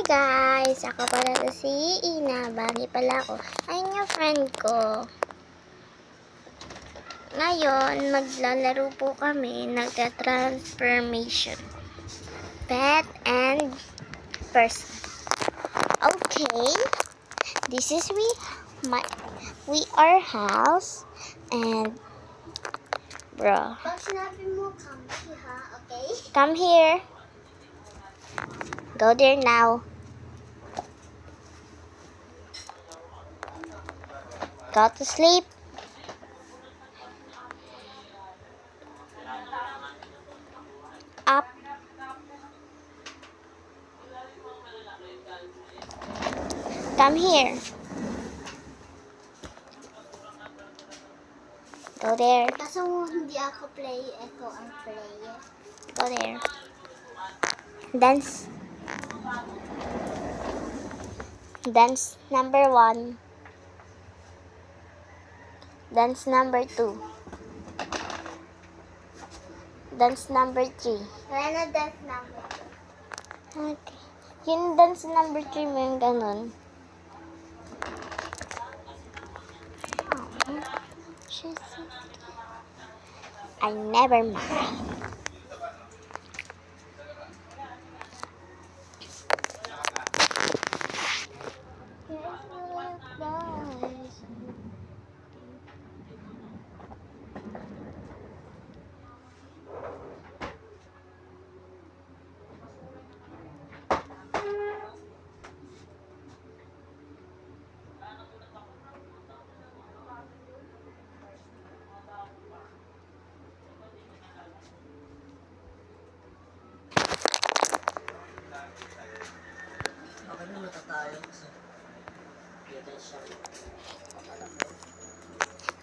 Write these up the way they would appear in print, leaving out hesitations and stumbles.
Hi guys! Ako pala to si Ina. Bagi pala ako. Ayun yung friend ko. Ngayon, maglalaro po kami. Nagta-transformation. Pet and person. Okay. This is our house. And, bro. Pag sinabi mo, come here, ha? Okay? Come here. Go there now. Go to sleep. Up. Come here. Go there. Kaso hindi ako play, ako ang player. Go there. Dance. Dance number 1. Dance number 2. Dance number 3. Wala na that number. Okay. Yung dance number 3 mo yung ganun. Oh, she's so cute. I never mind.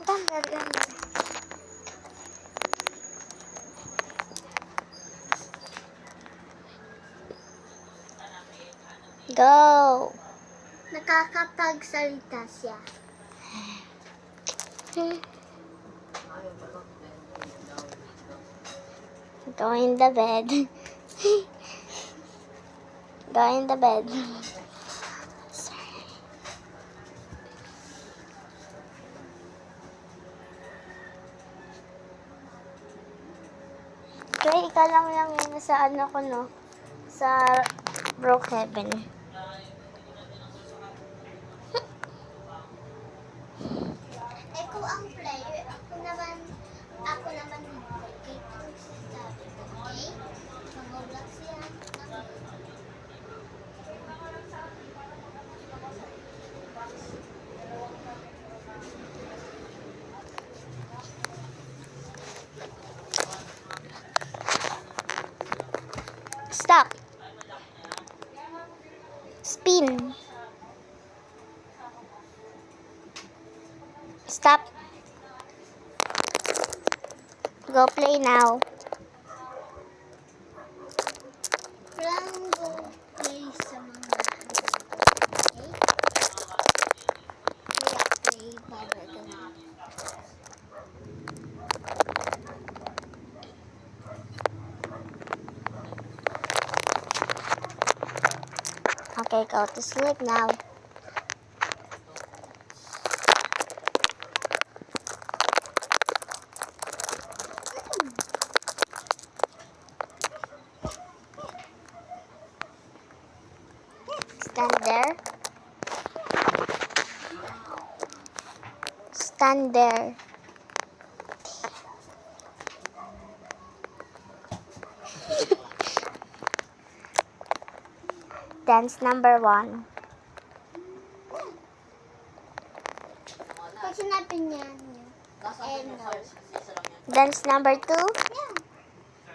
Ganda, ganda. Go! Nakakapagsalita siya. Go in the bed. Go in the bed. Sorry. Kaya ikaw lang yun sa ano ko, no? Sa Brookhaven. Ikaw ang player. Ako naman hindi. Okay? Mag-vlog siya. Stop. Spin. Stop. Go play now. Walang go play sa mga okay? Kaya play para ganun. Okay, go to sleep now. Stand there. Stand there. Dance number 1. Pag sinabi niya, no. Dance number 2. Yeah.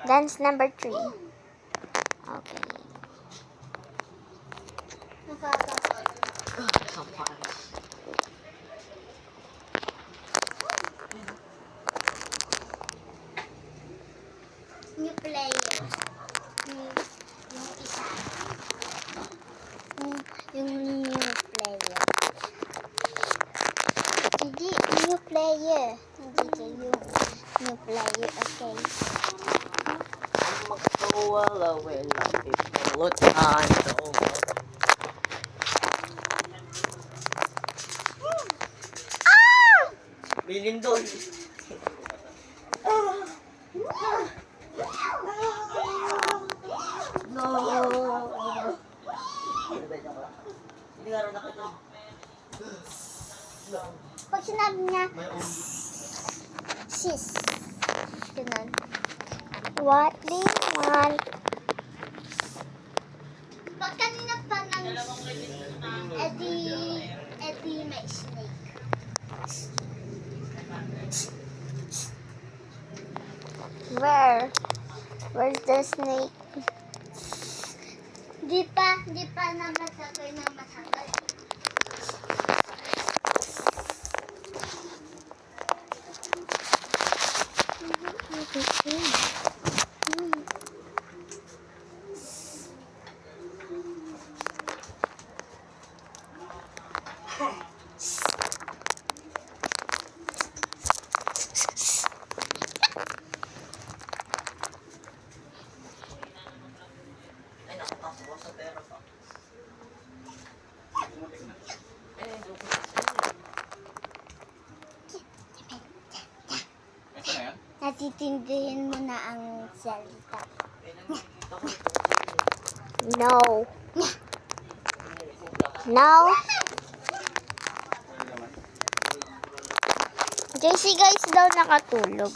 Dance number 3. Okay. New player. Yung isa. Yung new player. Hindi, new player. Hindi yung new player. Okay. Magkawala, well, people, time, Pag sinabi niya, sis. Ganun. What do you want? Pag kanina pa ng edi may snake. Where? Where's the snake? Di pa na masakay na masakay. Natitindihin mo na ang salita. No. No. JC guys daw nakatulog.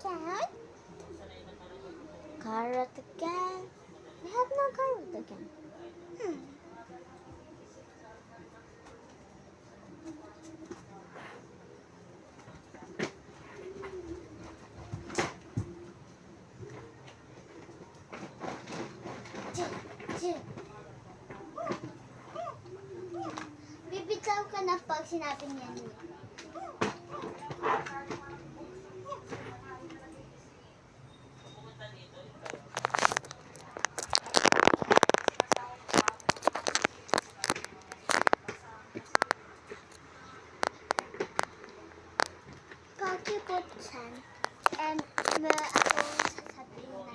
Cat? Carrot again. We have no carrot again. Bibitaw ka na pag sinabi niya niya. Kakiputsan. And ako sasabihin na.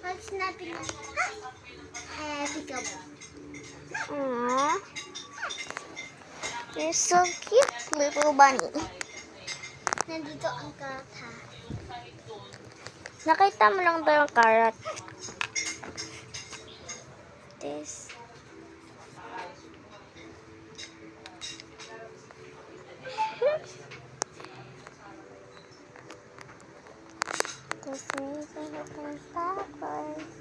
Pag sinabi niya, peekaboo. Aww. You're so cute, little bunny. Nandito ang kata. Nakita mo lang daw yung carrot. This. This means I can backwards.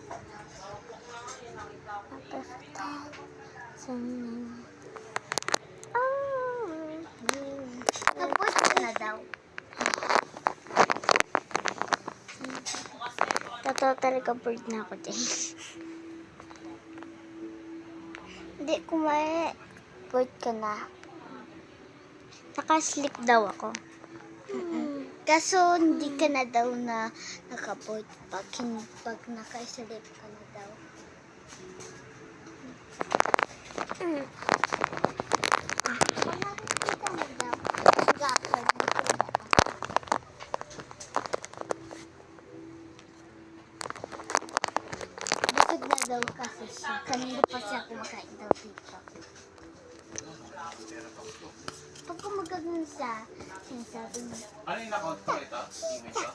Tapos ka na daw. Totoo talaga bored na ako din. Hindi kumain. Bored ka na. Nakasleep daw ako. Kaso hindi ka na daw na nakapot pag nakasalip ka na daw. Nakikita mo daw. Gapag na sila. Busog na daw kasi siya. Kanina pa siya kumakain daw dito. Pag kumagagano siya, sinasabi niya, Ano yung account ko ito? Email ko?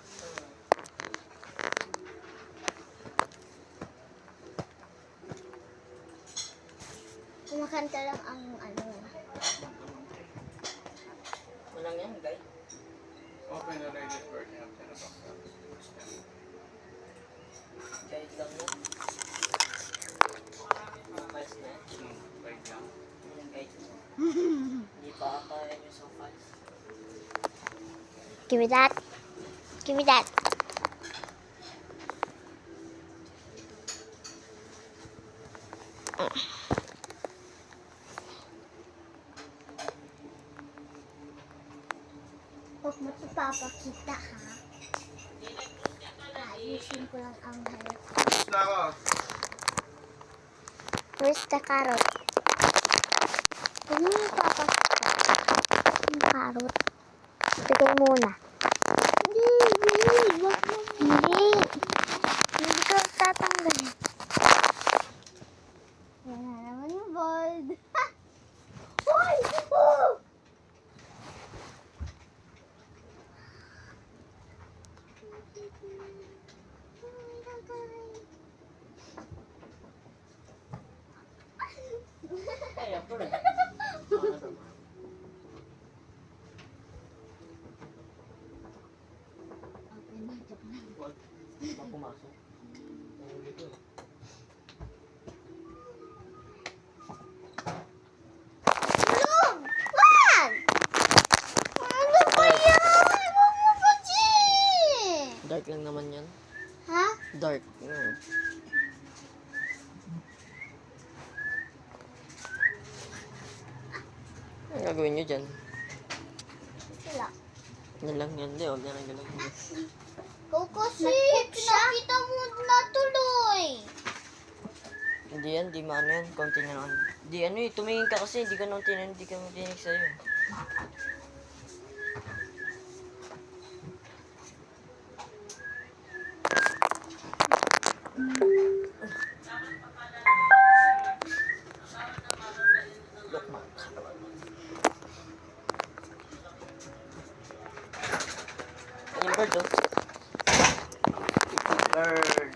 kumakanta lang ang ano. Walang yan, guys. Open the Reddit version of Teletalk. Kahit lang yan. Files na yan. Give me that. Give me that. Huwag mo ito papakita, ha? Ayusin ko lang ang hair. Na ako. Where's the carrot? Huwag mo yung papakita. Yung carrot. Tigay muna. Hindi. Huwag mo. Hindi. Hindi ko tatanggalin. Yan na naman yung bold. Hoy! Oh! Ay, ako rin. Okay na, joke na. Huwag pumasok. Ang dito. Tulog! Wag! Ano ba yan? Huwag mo kasi! Dark lang naman yan. Ha? Dark. Ano gagawin nyo dyan? Wala. Yan lang yan. Hindi, huwag na lang galaw. Kasi, pinakita mo na tuloy. Hindi yan, di maano yan. Konti na lang. Di ano eh, tumingin ka kasi. Hindi ka nang hindi ka matinig sa'yo. Yung bird oh. Bird.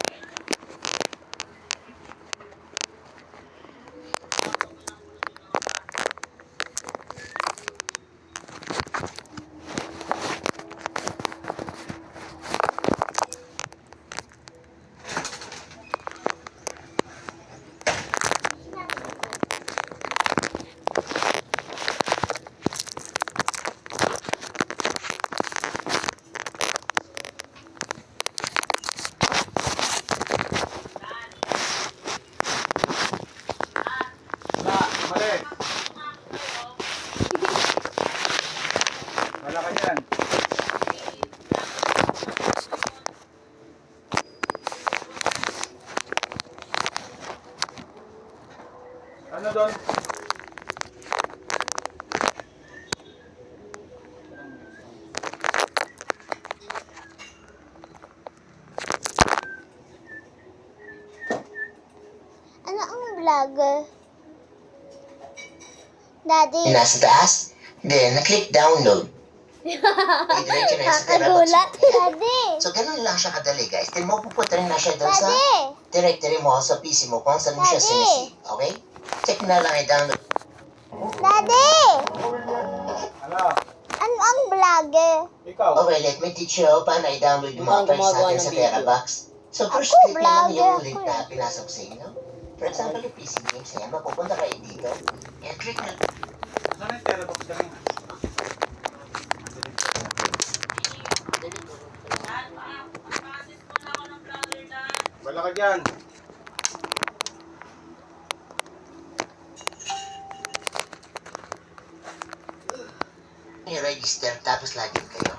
Na, mali. Wala ka dyan. Ano doon? Ano ang vlog? Daddy. Nasa taas, then na-click download. I-diretso na yun sa Kakagulat. Terabox mo. Daddy. So, ganun lang siya kadali, guys. Then, mapupunta rin na siya doon sa Daddy. directory mo sa PC mo kung saan mo siya Daddy. sinisave. Okay? Check na lang i-download. Daddy. Ano? Ano ang vlog? Ikaw? Okay, let me teach you paano i-download yung mga Paano files gumagawa natin ng sa video? Terabox. So, first, Ako, click nyo lang yung vlogger link ako na pinasok sa inyo. For example, yung PC games, ayan, mapupunta kayo dito. And click na. Saan yung Terabox kanina? Wala ka dyan. I-register, tapos login kayo.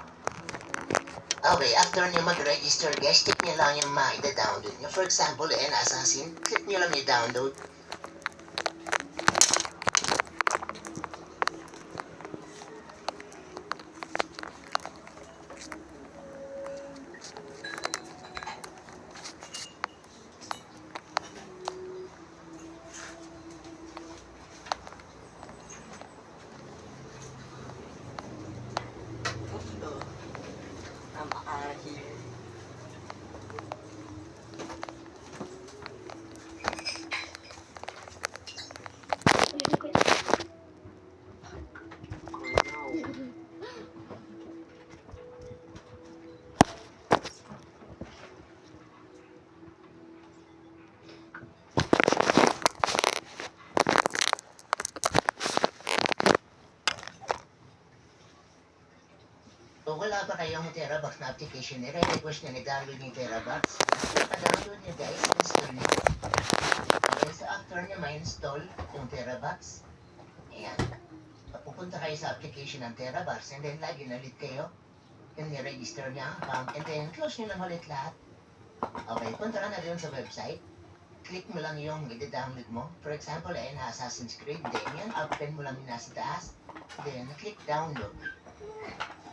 Okay, after nyo mag-register, guys, click nyo lang yung ma-download nyo. For example, Assassin, click nyo lang yung download. pa kayong Terabox na application, i-request nyo ni-download yung Terabox. Pag-download nyo guys, install nyo. Okay, so after nyo ma-install yung Terabox, ayan, pupunta kayo sa application ng Terabox and then login ulit kayo. Then i-register nyo ang account and then close nyo lang ulit lahat. Okay, punta ka na dun sa website. Click mo lang yung i-download mo. For example, ayun na Assassin's Creed. Then yan, open mo lang yung nasa taas. Then click download.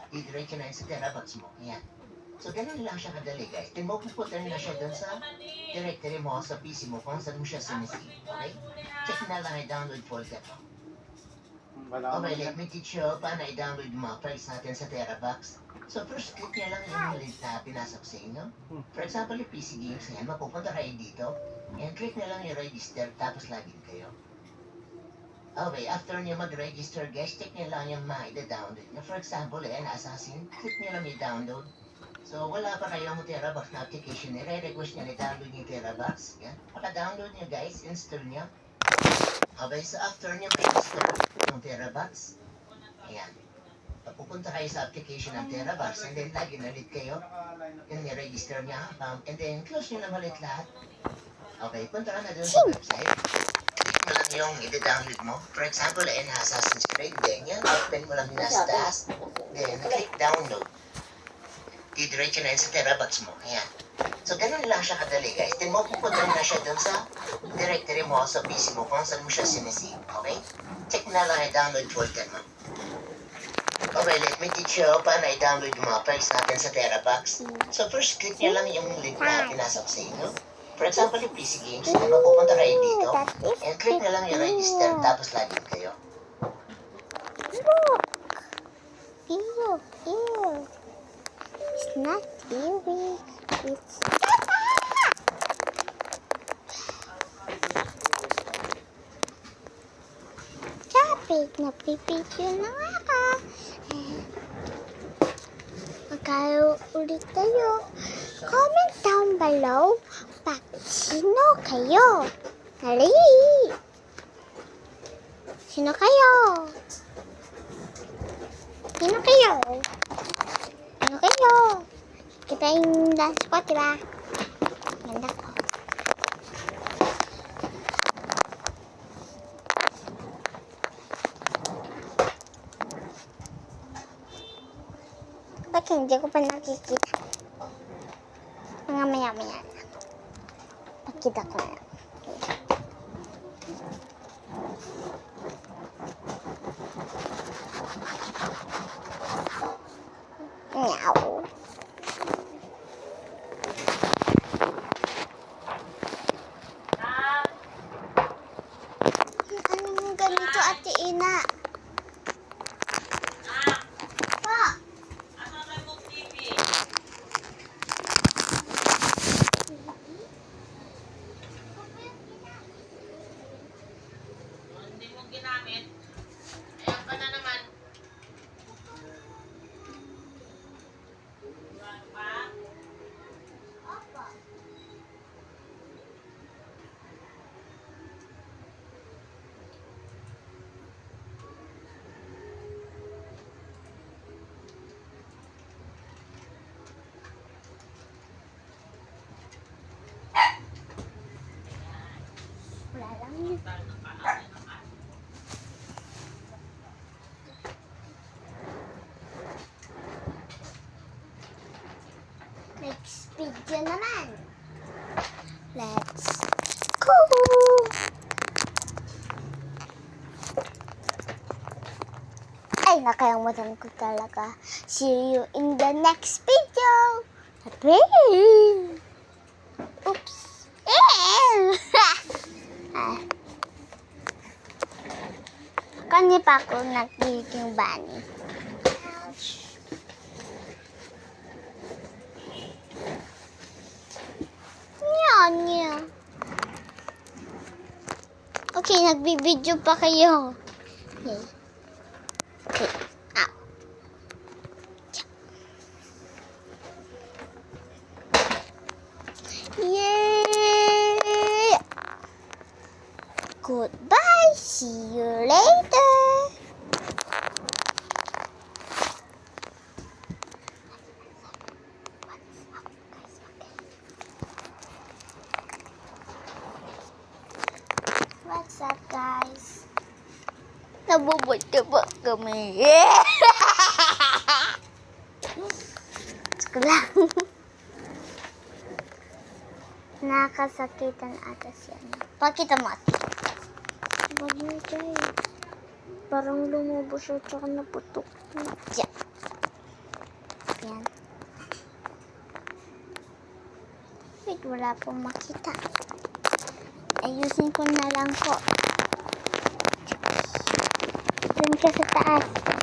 I-direct yun na yun sa Terabox mo. Ayan. So, ganun lang siya kadali, guys. Then mapupunta na siya dun sa directory mo sa PC mo kung saan mo siya sinisave. Okay? Check na lang i-download folder mo. Wala Okay, let me teach you paano i-download yung mga files natin sa Terabox. So first, click nyo lang yung link na pinasok sa inyo. For example, yung PC games, yan, mapupunta kayo dito. And click nyo lang yung register, tapos login kayo. Okay, after nyo mag-register, guys, check nyo lang yung mga i-download nyo. For example, yan, Assassin, click nyo lang yung download. So, wala pa kayong Terabox na application, i-request nyo i-download yung Terabox. Yan, paka-download nyo, guys, install nyo. Okay, so after nyo ma-install yung Terabox, ayan, pupunta kayo sa application ng Terabox and then login ulit kayo. Yung i-register niya ang account and then close nyo lang ulit lahat. Okay, punta ka na dun sa website. Click mo lang yung i-download mo. For example, ayun na Assassin's Creed. Then yan, open mo lang yung nasa taas. Then click download. I-direct na yun sa Terabox mo. Ayan. So, ganun lang siya kadali, guys. Then mapupunta na siya dun sa directory mo sa PC mo kung saan mo siya sinisave. Okay? Check na lang i-download folder mo. Okay, let me teach you paano i-download yung mga files natin sa Terabox. So first, click nyo lang yung link na pinasok sa inyo. For example, yung PC games, na mapupunta kayo dito. And click nyo lang yung register, tapos login kayo. Look! Ew. It's not ew. It's... Kapit, napipicture na nga ka. Magkano ulit tayo. Comment down below pag sino kayo. Dali! Sino kayo? Sino kayo? Sino kayo? Kita yung dance ko, diba? Ganda ko. Bakit hindi ko pa nakikita? Mga maya-maya na. Nakita ko na. Meow. Anong ganito, Ate Ina? Pa! Hindi mo ginamit. Ayan ka na naman. Ano pa? Wala lang yun. Next video naman. Let's go! Ay, nakalimutan ko talaga. See you in the next video. Bye! Oops. Kanina pa ako nagiging bunny. Nya. Okay, nagbibideo pa kayo. Okay. Okay. Ow. Yay! Goodbye. See you later. What's up, guys? Nabubot ka ba kami? Gusto lang. Nakasakitan ata siya. Pakita mo ate. Wag mo dyan. Parang lumubos siya tsaka naputok. Diyan. Yan. Wait, wala pong makita. Ayusin ko na lang po. Dun ka sa taas.